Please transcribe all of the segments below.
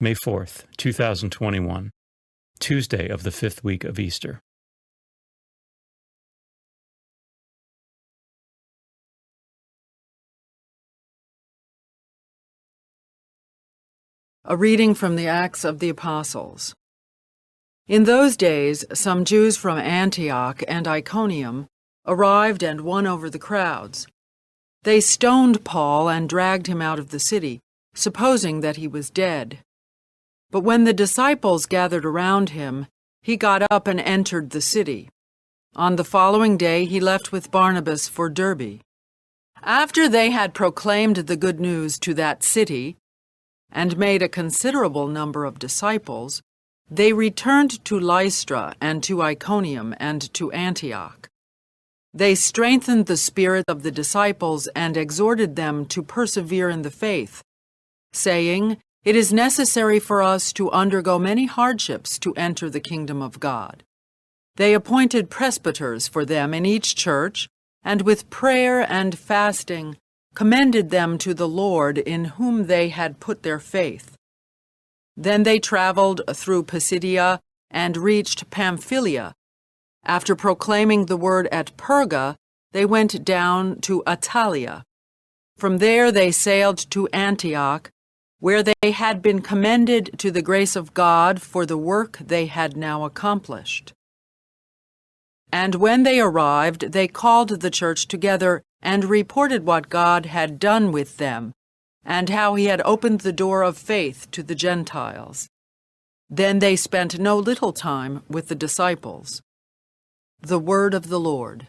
May 4th, 2021, Tuesday of the 5th week of Easter. A reading from the Acts of the Apostles. In those days, some Jews from Antioch and Iconium arrived and won over the crowds. They stoned Paul and dragged him out of the city, supposing that he was dead. But when the disciples gathered around him, he got up and entered the city. On the following day, he left with Barnabas for Derbe. After they had proclaimed the good news to that city and made a considerable number of disciples, they returned to Lystra and to Iconium and to Antioch. They strengthened the spirit of the disciples and exhorted them to persevere in the faith, saying, "It is necessary for us to undergo many hardships to enter the kingdom of God." They appointed presbyters for them in each church, and with prayer and fasting commended them to the Lord in whom they had put their faith. Then they traveled through Pisidia and reached Pamphylia. After proclaiming the word at Perga, they went down to Attalia. From there they sailed to Antioch, where they had been commended to the grace of God for the work they had now accomplished. And when they arrived, they called the church together and reported what God had done with them, and how he had opened the door of faith to the Gentiles. Then they spent no little time with the disciples. The word of the Lord.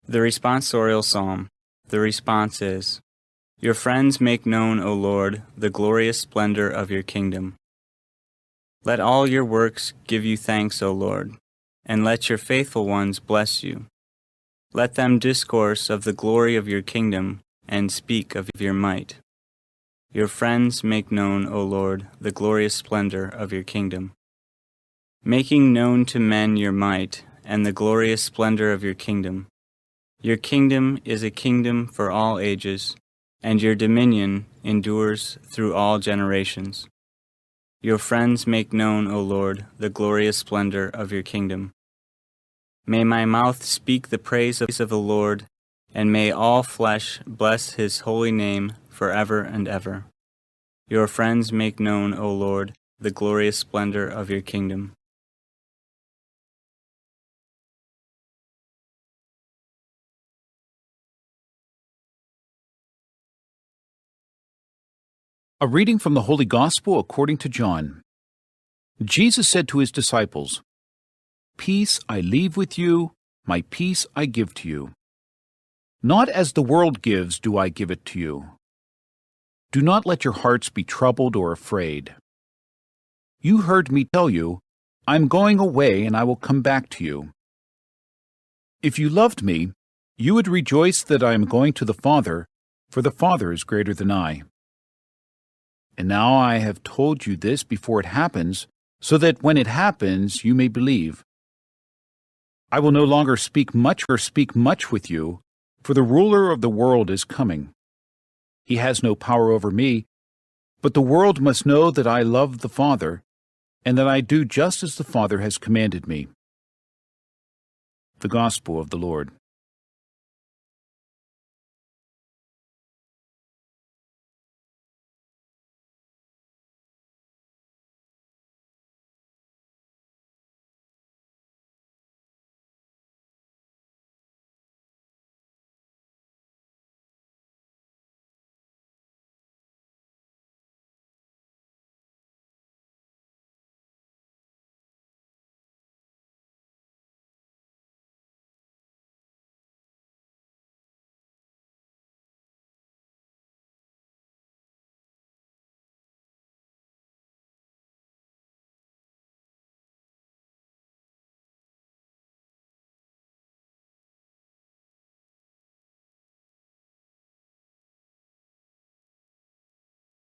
The responsorial psalm. The response is, "Your friends make known, O Lord, the glorious splendor of your kingdom. Let all your works give you thanks, O Lord, and let your faithful ones bless you. Let them discourse of the glory of your kingdom and speak of your might. Your friends make known, O Lord, the glorious splendor of your kingdom. Making known to men your might and the glorious splendor of your kingdom. Your kingdom is a kingdom for all ages, and your dominion endures through all generations. Your friends make known, O Lord, the glorious splendor of your kingdom. May my mouth speak the praise of the Lord, and may all flesh bless his holy name forever and ever. Your friends make known, O Lord, the glorious splendor of your kingdom." A reading from the Holy Gospel according to John. Jesus said to his disciples, "Peace I leave with you, my peace I give to you. Not as the world gives do I give it to you. Do not let your hearts be troubled or afraid. You heard me tell you, I am going away and I will come back to you. If you loved me, you would rejoice that I am going to the Father, for the Father is greater than I. And now I have told you this before it happens, so that when it happens you may believe. I will no longer speak much with you, for the ruler of the world is coming. He has no power over me, but the world must know that I love the Father, and that I do just as the Father has commanded me." The Gospel of the Lord.